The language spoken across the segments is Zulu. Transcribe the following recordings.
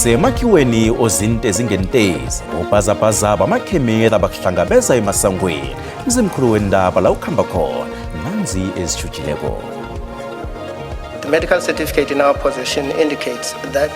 Kusemakhiweni ozinto ezingentezi obhazabhaza bamakhemera bakuhlangabeza emasangweni mzimkhulu wendaba la ukhamba khona nanzi ezijujileko. The medical certificate in our possession indicates that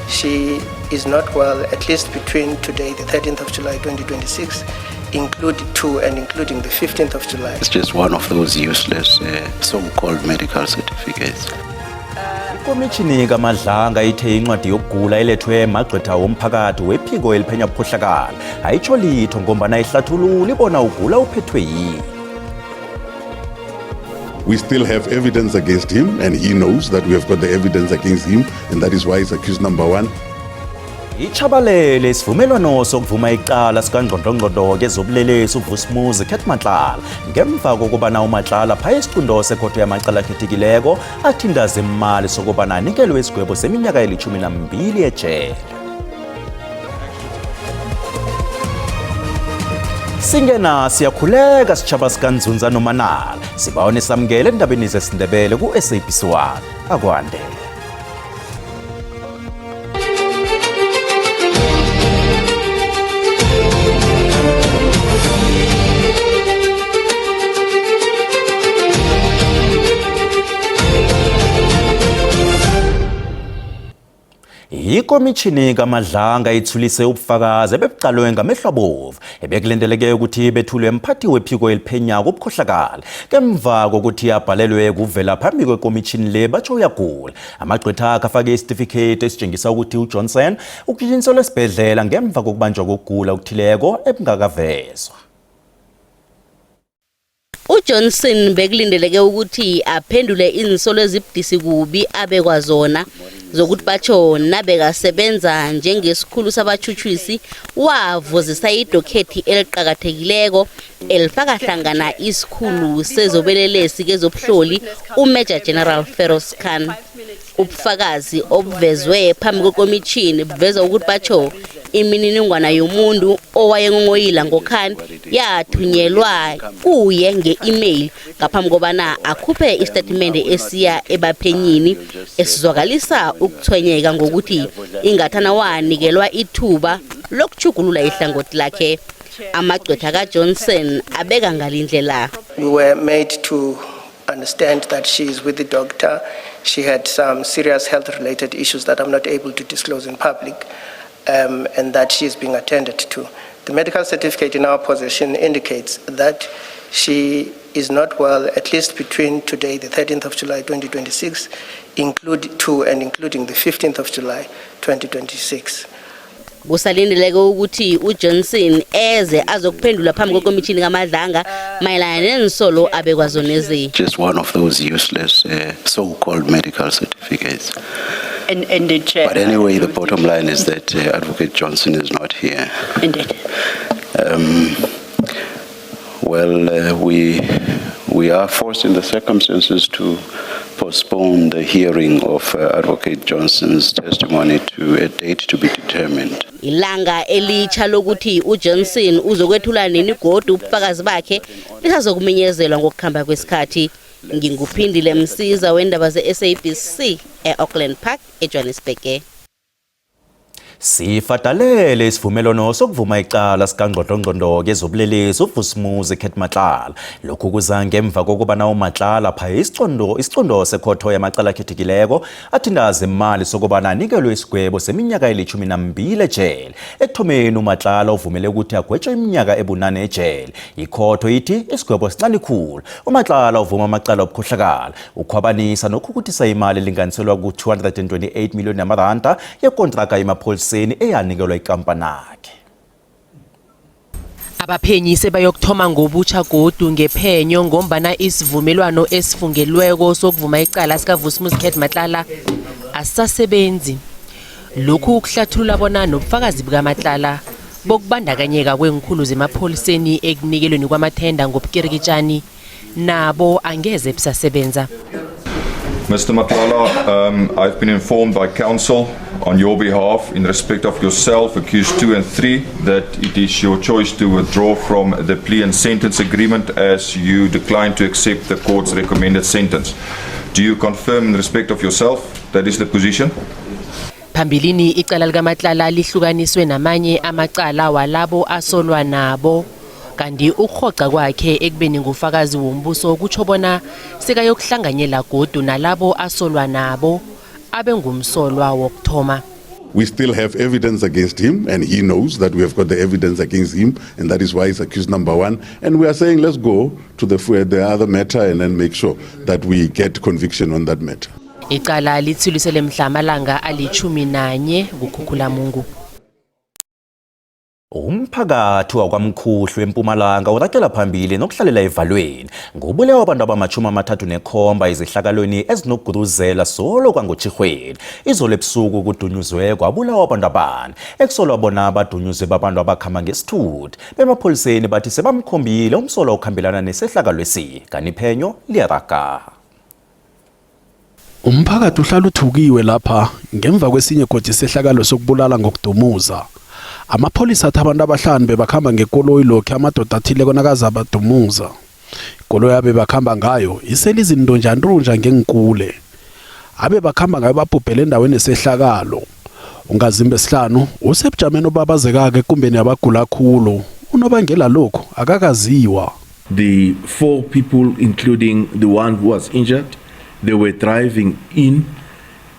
she is not well at least between today, the 13th of July 2026, including the 15th of July. It's just one of those useless so-called medical certificates. Ikomishini kaMadlanga ithe incwadi yokugula elethwe magqwetha womphakathi wephiko eliphenya ukukhohlakala ayitsho litho ngombana ihlathulula ibona ugula uphethwe yini. We still have evidence against him, and he knows that we have got the evidence against him, and that is why he's accused number one. Ichabalele isivumelwano sokuvuma icala sikangqondongqondo kezobulelesi uVusumuzi Khethmatlala ngemva kokubana uMatlala phaya isiqundo sekhotho yamacala akhethekileko athindaza imali sokubana anikelwe isigwebo seminyaka eli-12 ejele. Singena siyakhuleka sitshaba sikanzunza noManala sibawone samukele endabeni zesiNdebele ku-SABC1 akwande. Ikomishini kaMadlanga ithulise ubufakazi ebebucalwe ngamehlo abovu ebekulindeleke ukuthi bethulwe umphathi wephiko eliphenyako ubukhohlakala ngemva kokuthi abhalelwe kuvela phambi kwekomishini le batsho uyagula. Amagqwetha akhe afake isitifiketi esitshengisa ukuthi uJohnson ukujinselwe esibhedlela ngemva kokubanjwa kokugula okuthileko ebungakavezwa. uJohnson bekulindeleke ukuthi aphendule insolo ezibudisi kubi abekwazona zokuthi batsho nabekasebenza njengesikhulu sabachuchwisi wavozisa idokhethi eliqhakathekileko elifaka hlangana isikhulu sezobelelesi kezobuhloli uMajor General Feroz Khan. Ubufakazi obuvezwe phambi kwekomishini buveza ukuthi batsho imininingwana yomuntu owayengongoyila ngoKhan yathunyelwa kuye nge-email ngaphambi kobana akhuphe istatimende esiya ebaphenyini esizwakalisa ukuthwenyeka ngokuthi ingathana wanikelwa ithuba lokuchugulula ihlangothi lakhe. Amagqwetha kaJohnson abeka ngalindlela. We were made to understand that she is with the doctor. She had some serious health-related issues that I'm not able to disclose in public, and that she is being attended to. The medical certificate in our possession indicates that she is not well at least between today, the 13th of July 2026, including the 15th of July 2026. Kusalindeleke ukuthi uJohnson eze azokuphendula phambi kwekomishini kaMadlanga mayelana nensolo abekwazonezi. Just one of those useless so-called medical certificates. But anyway, the bottom line is that Advocate Johnson is not here. Indeed. We are forced in the circumstances to postpone the hearing of Advocate Johnson's testimony to a date to be determined. Ilanga elitsha lokuthi uJohnson uzokwethula nini godu ubufakazi bakhe lisazokumenyezelwa ngokukhamba kwesikhathi. Nginguphindile Msiza wendaba ze-SABC e-Auckland Park eJohannesburg. Sifadalele isivumelwano sokuvuma icala sikangqondongqondo kezobulelesi uVusumuzi Khethmatlala. Lokhu kuza ngemva kokubana uMatlala phaya isicondo sekhotho yamacala akhethekileko athindaza imali sokubana anikelwe isigwebo seminyaka eli-12 ejele. Ekuthomeni uMatlala uvumele ukuthi agwetshwe iminyaka ebunane ejele. Ikhotho ithi isigwebo sincane khulu. uMatlala uvuma amacala obukhohlakala ukhwabanisa nokhukuthisa imali elinganiselwa ku-228 million yamaranda yekontraka yemapholiseni eyanikelwa ikampani yakhe. Abaphenyi sebayokuthoma ngobutsha godu ngephenyo ngombana isivumelwano esifungelweko sokuvuma icala sikaVusumuzi Khethmatlala asasebenzi. Lokhu kuhlathulula bona nobufakazi bukaMatlala bokubandakanyeka kwenkhulu zemapholiseni ekunikelweni kwamathenda ngobukirikitshani nabo angeze busasebenza. Mr. Matlala, I've been informed by counsel on your behalf in respect of yourself, accused 2 and 3, that it is your choice to withdraw from the plea and sentence agreement as you decline to accept the court's recommended sentence. Do you confirm in respect of yourself that is the position? Phambilini icala likaMatlala lihlukaniswe namanye amacala walabo asolwa nabo. Kanti ukhoxa kwakhe ekubeni ngufakazi wombuso kutsho bona sekayokuhlanganyela godu nalabo asolwa nabo abengumsolwa wokuthoma. We still have evidence against him, and he knows that we have got the evidence against him, and that is why he's accused number one. And we are saying, let's go to the other matter and then make sure that we get conviction on that matter. Icala lithulisele mhla amalanga ali-11 kuKhukhulamungu. Umphakathi wakwaMkhuhlu eMpumalanga urakela phambili nokuhlalela evalweni ngobulewa abantu abama-37 izehlakalweni ezinokuguruzela solo kwangoTjhirhweni. Izolo ebusuku kudunyuzwe kwabulawa abantu abane ekusolwa bona abadunyuzwe babantu abakhamba ngesithuthi. Bemapholiseni bathi sebamkhombile umsolwa okhambelana nesehlakalwesi kanti iphenyo liyaraga. Umphakathi uhlala uthukiwe lapha ngemva kwesinye godi isehlakalo sokubulala ngokudumuza. Amapholisa athi abantu abahlanu bebakhamba ngekoloyi lokho amadoda athile konakaza abadumuza. Ikoloyi abe bakhamba ngayo iselizinto njandrunja ngenkule. Abe bakhamba ngayo babhubhele endaweni esehlakalo. Ungazimbe esihlanu usebujameni obabazekake kumbeni abagula kakhulu. Unobangela lokho akakaziwa. The 4 people, including the one who was injured, they were driving in,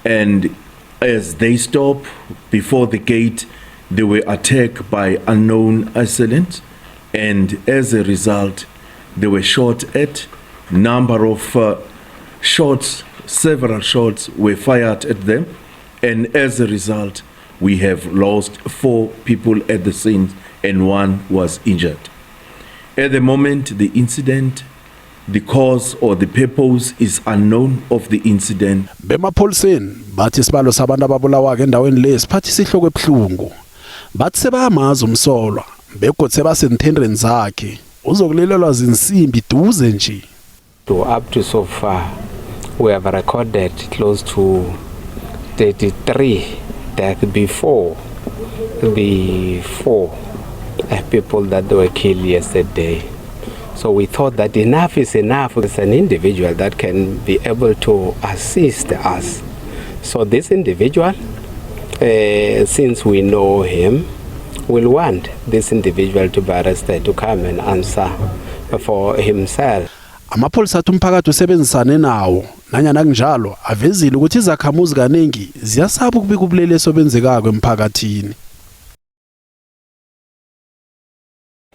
and as they stopped before the gate, they were attacked by unknown assailants, and as a result, they were shot at. Number of shots, several shots were fired at them, and as a result, we have lost 4 people at the scene and 1 was injured. At the moment, the incident, the cause or the purpose is unknown of the incident. Bemapholiseni bathi isibalo sabantu ababulawa ke endaweni lesiphathi sihloko ebuhlungu. Bathi sebamaza umsolwa begodi sebasenthendreni zakhe uzokulelelwa zinsimbi duze nje. Up to so far we have recorded close to 33 deaths before the 4 people that were killed yesterday. So we thought that enough is enough. It's an individual that can be able to assist us. So this individual, since we know him, will want this individual to be arrested to come and answer for himself. Amapholisa athi umphakathi usebenzisane nawo nanyana kunjalo avezile ukuthi izakhamuzi kaningi ziyasaba ukubika ubulelesi obenzekako emphakathini.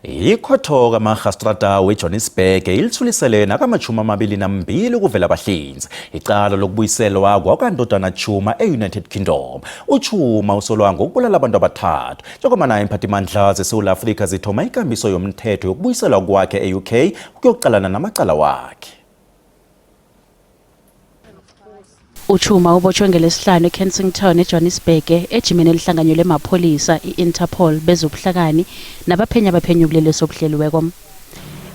Ikhotho kaMagistrata weJohannesburg ilithulisele nakama-22 ukuvela abahlinzi icala lokubuyiselwa kwakandodana Chuma e-United Kingdom. uChuma usolwa ngokubulala abantu abathathu njengoba naye imphathimandla zeSouth Africa zithoma ikambiso yomthetho yokubuyiselwa kwakhe e-UK ukuyokuqalana namacala wakhe. uChuma ubotshwe ngelesihlanu eKensington eJohannesburg ejimeni elihlanganyelwe emapholisa i-Interpol bezobuhlakani nabaphenya ubulelesi obuhleliweko.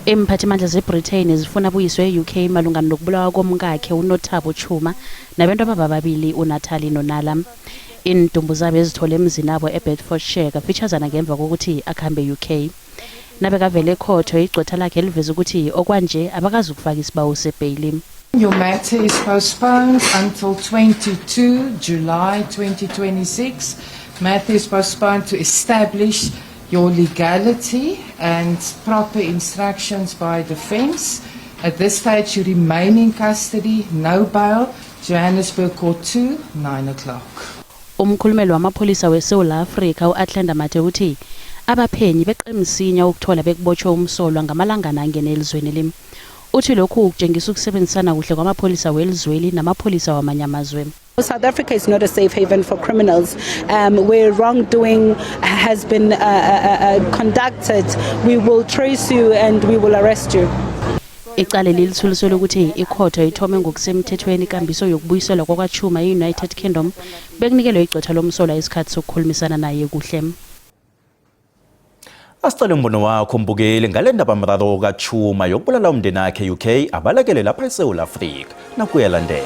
Imphathimandla zeBritain zifuna buyiswe e-UK malungana nokubulawa komkakhe uNothabo Chuma nabantu ababili uNatali noNala. Indumbu zabo ezithole emzini abo eBedfordshire kafeaturesana ngemva kokuthi akhambe e-UK. Nabekavele ekhotho igcwetha lakhe liveza ukuthi okwanje abakazi ukufaka isibawu sebhayili. Your matter is postponed until 22 July 2026. Matter is postponed to establish your legality and proper instructions by defence. At this stage, you remain in custody, no bail. Johannesburg Court 2, 9 o'clock. Umkhulumeli wamapholisa weSouth Africa uAtlanta Mathe uthi abaphenyi beqemsinya ukuthola bekubotshwe umsolwa ngamalangana angene elizweni limi. Uthi lokhu kutshengisa ukusebenzisana kuhle kwamapholisa welizweli namapholisa wamanye amazwe. South Africa is not a safe haven for criminals. Where wrongdoing has been conducted, we will trace you and we will arrest you. Icala lilithuliswe ukuthi ikhotho ithome ngokusemthethweni ikambiso yokubuyiselwa kwakwaChuma e-United Kingdom bekunikelwe igcwetha lomsolwa isikhathi sokukhulumisana naye kuhle. Asicale umbono wakho mbukeli ngale ndaba mraro kaChuma yokubulala umndeni wakhe e-UK abalekele lapha eSouth Africa nakuyalandela.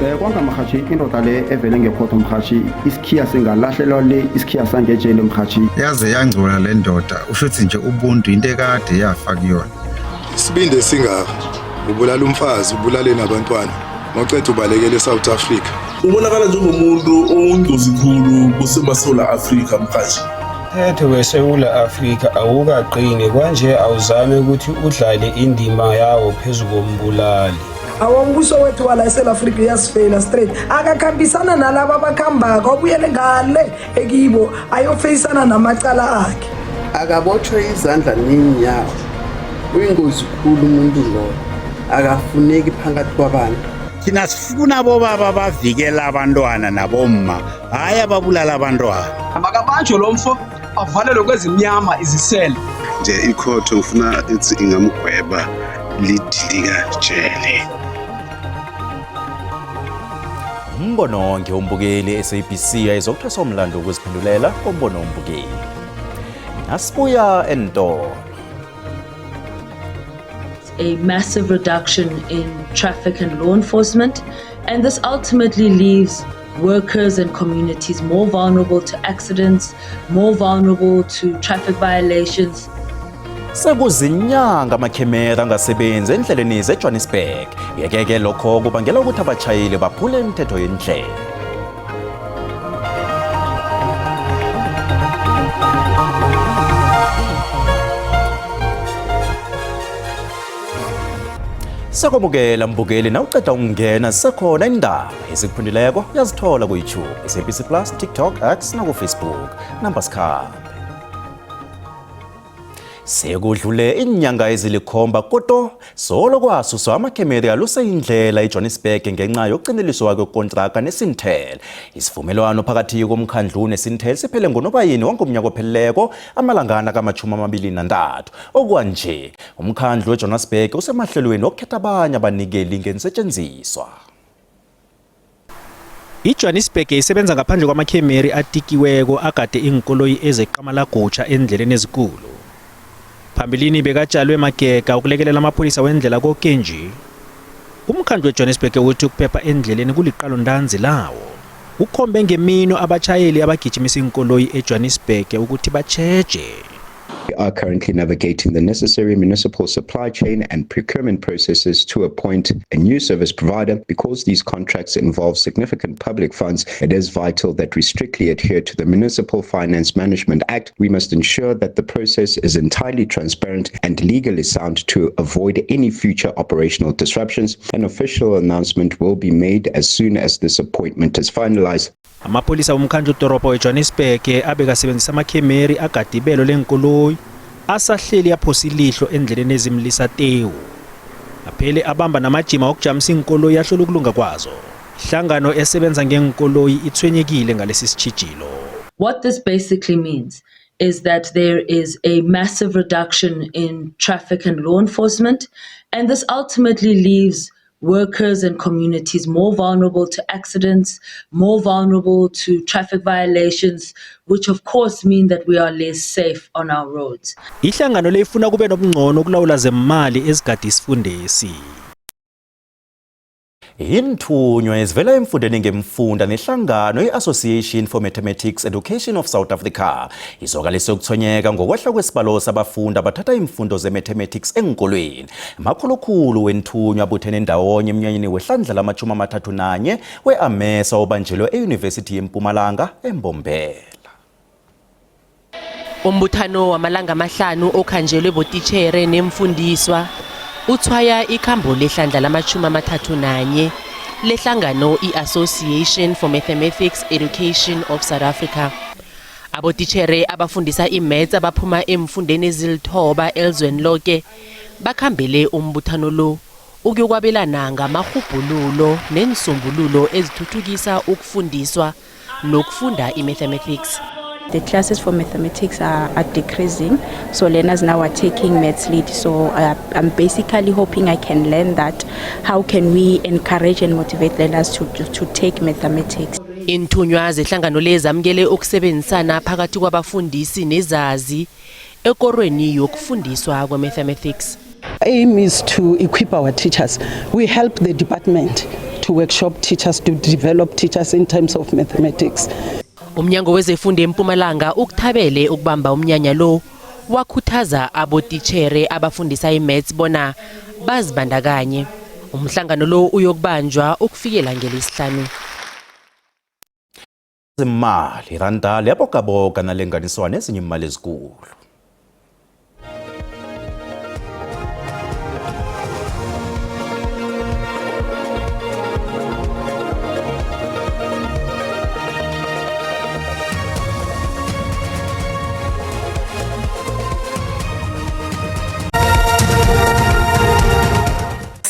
Kwanga mhathi indoda le evele ngephoto mhathi isikhiya singalahlelwa le isikhiya sangejele mhathi yaze yangcola le ndoda ushuthi nje ubuntu into ekade yafa kuyona Sibinde singaka ubulala umfazi ubulale nabantwana noqethe ubalekele eSouth Africa Ubonakala njengomuntu ongcozi khulu kuseMasola Africa mhathi Ethe weSewula Africa awukaqini kwanje awuzame ukuthi udlale indima yawo phezulu kombulali Awombuso wethu wala eSouth Africa yasifela straight akakhambisana nalabo abakhambako obuyele ngale ekibo ayofeyisana namacala akhe akabothwe izandla nenyawo uyingozi khulu umuntu lo akafuneki phakathi kwabantu thina sifuna bobaba bavikela abantwana nabomma hayi ababulala abantwana abakabanjwe lo mfo avalelwe kwezimnyama izisele nje ikhotho ufuna ethi ingamgweba lidilika jele Umbono onke umbukeli SABC ayizokuthwesa umlando ukuziphendulela kombono umbukeli. Nasibuya entolo. A massive reduction in traffic and law enforcement, and this ultimately leaves workers and communities more vulnerable to accidents, more vulnerable to traffic violations. Sekuzinyanga amakhemera angasebenzi endleleni zeJohannesburg. Yeke lokho kubangela ukuthi abashayeli baphule imithetho yendlela. Sakwamukela mbukeli nawuceda ukungena sisekhona indaba ezikuphundileko yazithola ku YouTube, SABC Plus, TikTok, X na ku Facebook. Namba sikhambe. Sekudlule inyanga ezilikhomba kodwa solo kwasuswa amakhemera aluseyindlela eJohannesburg ngenxa yokucineliswa kwekontraka neSintel. Isivumelwano phakathi komkhandlu neSintel siphele ngoNobayeni wangomnyaka opheleleko amalangana ka-23. Okwanje umkhandlu weJohannesburg usemahlelweni okukhetha abanye abanikeli ngenisetshenziswa. iJohannesburg isebenza ngaphandle kwamakhemeri atikiweko agade inkoloyi ezeqamalagutsha endleleni ezikulu. Phambilini bekatshalwe magega ukulekelela amapholisa wendlela kokenji. Umkhandlu weJohannesburg uthi ukuphepha endleleni kuliqalo ndanzi lawo. Ukhombe ngemino abachayeli abagijimisa inkoloyi eJohannesburg ukuthi bacheje. We are currently navigating the necessary municipal supply chain and procurement processes to appoint a new service provider. Because these contracts involve significant public funds, it is vital that we strictly adhere to the Municipal Finance Management Act. We must ensure that the process is entirely transparent and legally sound to avoid any future operational disruptions. An official announcement will be made as soon as this appointment is finalized. Amapolisa umkhandlu doropo weJohannesburg abekasebenzisa amakhemeri agadibelo lenkoloyi asahleli yaphosa ilihlo endleleni ezimlisa tewu. Aphele abamba namajima okujamisa inkoloyi yahlola ukulunga kwazo. Ihlangano esebenza ngenkoloyi ithwenyekile ngalesi sitshijilo. What this basically means is that there is a massive reduction in traffic and law enforcement, and this ultimately leaves workers and communities more vulnerable to accidents, more vulnerable to traffic violations, which of course mean that we are less safe on our roads. Ihlangano lefuna kube nobungcono ukulawula zemali ezigadi isifundesi. Inthunywa ezivela emfundeni ngemfunda nehlangano iAssociation for Mathematics Education of South Africa izokalise ukuthonyeka ngokwehla kwesibalo sabafundi abathatha imfundo ze-mathematics enkolweni. Makhulukhulu wenthunywa abuthene ndawonye emnyanyeni wehlandla lama-31 we-AMESA obanjelwe eUniversity yeMpumalanga eMbombela. Umbuthano wamalanga amahlanu okhanjelwe botitshere nemfundiswa uthwaya ikhambo lehlandla lama-31 lehlangano iAssociation for Mathematics Education of South Africa. Abotitshere abafundisa imaths abaphuma emfundeni ezilithoba elizweni lonke bakhambele umbuthano lo ukuyokwabelana ngamahubhululo nensombululo ezithuthukisa ukufundiswa nokufunda imathematics. The classes for mathematics are decreasing, so learners now are taking maths lead. So I'm basically hoping I can learn that. How can we encourage and motivate learners to take mathematics? Inthunywa zehlangano lezi amkele ukusebenzisana phakathi kwabafundisi nezazi ekorweni yokufundiswa kwa-mathematics. Aim is to equip our teachers. We help the department to workshop teachers, to develop teachers in terms of mathematics. Umnyango wezefundo eMpumalanga ukuthabele ukubamba umnyanya lo wakhuthaza abotitchere abafundisa imaths bona bazibandakanye. Umhlangano lo uyokubanjwa ukufikela ngelesihlanu. Imali randa liyabogaboga nalenganiswa nezinye imali ezinkulu.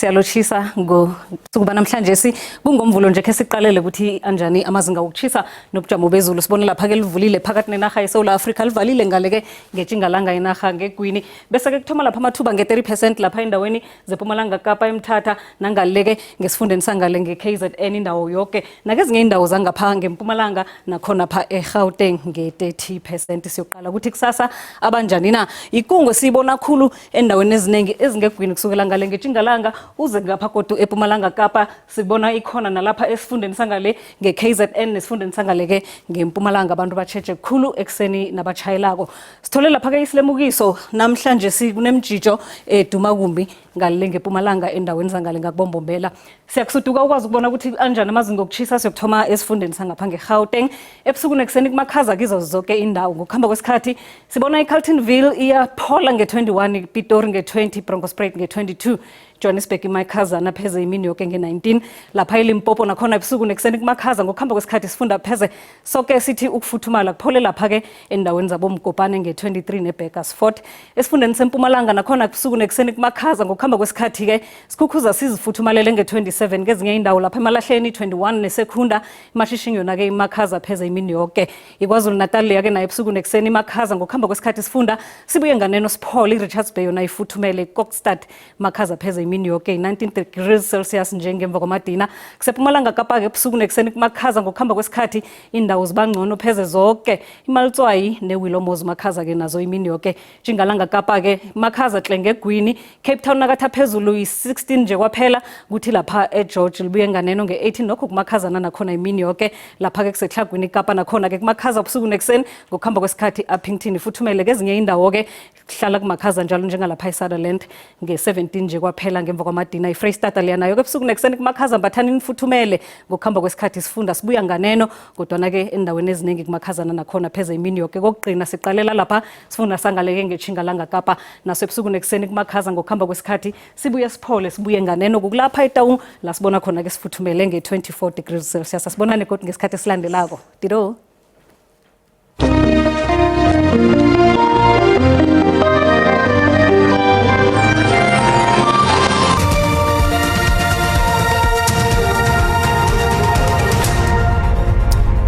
Siyalochisa ngosuku namhlanje kungomvulo nje ke siqalele ukuthi anjani amazinga okuchisa nobujamo bezulu sibone lapha ke livulile phakathi nenaga yeSouth Africa livalile ngale ke ngetshingalanga inaga ngegwini bese ke kuthoma lapha amathuba nge30% lapha endaweni zePumalanga Kapa eMthatha nangale ke ngesifundeni sangale ngeKZN indawo yonke nakezinye indawo zangapha ngeMpumalanga nakhona pha eGauteng nge30% siyoqala ukuthi kusasa abanjani na ikungo sibona khulu endaweni eziningi ezingegwini kusukela ngale ngetshingalanga uze ngapha kodwa ePumalanga Kapa sibona ikhona nalapha esifundeni sangale ngeKZN nesifundeni sangale ke ngeMpumalanga abantu batsheje kukhulu ekseni nabachayelako sithole lapha ke isilemukiso namhlanje sikunemjijo eduma kumbi ngale ngePumalanga endaweni zangale ngakubombombela siyakusuduka ukwazi ukubona ukuthi anjani amazinga okuchisa siyokuthoma esifundeni sangapha ngeGauteng ebusuku nekuseni kumakhaza kizo zonke indawo ngokuhamba kwesikhathi sibona iCarltonville iyaphola nge21 iPitori nge20 Bronkhortspruit nge22 Johannesburg imakhazana pheze imini yonke nge19 lapha eLimpopo nakhona ebusuku nekuseni kumakhaza ngokuhamba kwesikhathi sifunda pheze sonke sithi ukufuthumala kuphole lapha ke endaweni zabomgopane nge23 neBurgersfort esifundeni seMpumalanga nakhona ebusuku nekuseni kumakhaza ngokuhamba kwesikhathi ke sikhukhuza sizifuthumalele nge27 kezinye indawo lapha eMalahleni 21 neSekhunda iMashishini yona ke imakhaza pheze imini yonke iKwaZulu Natal yake nayo ebusuku nekuseni imakhaza ngokuhamba kwesikhathi sifunda sibuye nganeno siphole iRichards Bay yona ifuthumele Kokstad makhaza pheze imini yonke 19 degrees Celsius njengemva kwamadina kusePumalanga Kapa ke ebusuku nekuseni kumakhaza ngokuhamba kwesikhathi indawo zibangcono pheze zonke iMalitswayi neWillows makhaza ke nazo imini yonke Njengalanga Kapa ke makhaza hlengegwini Cape Town nakatha phezulu yi16 nje kwaphela kuthi lapha eGeorge libuye nganeno nge18 nokho kumakhazana nakhona imini yonke lapha ke kusehlagwini Kapa nakhona ke kumakhaza ebusuku nekuseni ngokuhamba kwesikhathi aPinkton ifuthumele kezinye indawo ke kuhlala kumakhaza njalo njengalapha eSutherland nge17 nje kwaphela ngemva kwamadina iFreystata liyana yonke ebusuku nekuseni kumakhaza mbathani nifuthumele ngokuhamba kwesikhathi sifunda sibuya nganeno kodwa ke endaweni eziningi kumakhazana nakhona pheze imini yonke kokugcina siqalela lapha sifunda sangaleke ngechingalanga Kapa naso ebusuku nekuseni kumakhaza ngokuhamba kwesikhathi sibuya siphole sibuye nganeno kulapha eTaung la sibona khona ke sifuthumele nge24 degrees Celsius asibonane kodwa ngesikhathi esilandelako dido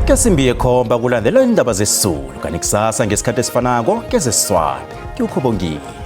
Kesimbi ekhomba kulandela indaba zesizulu kanti kusasa ngesikhathi esifanako kezesiswati kukhobongile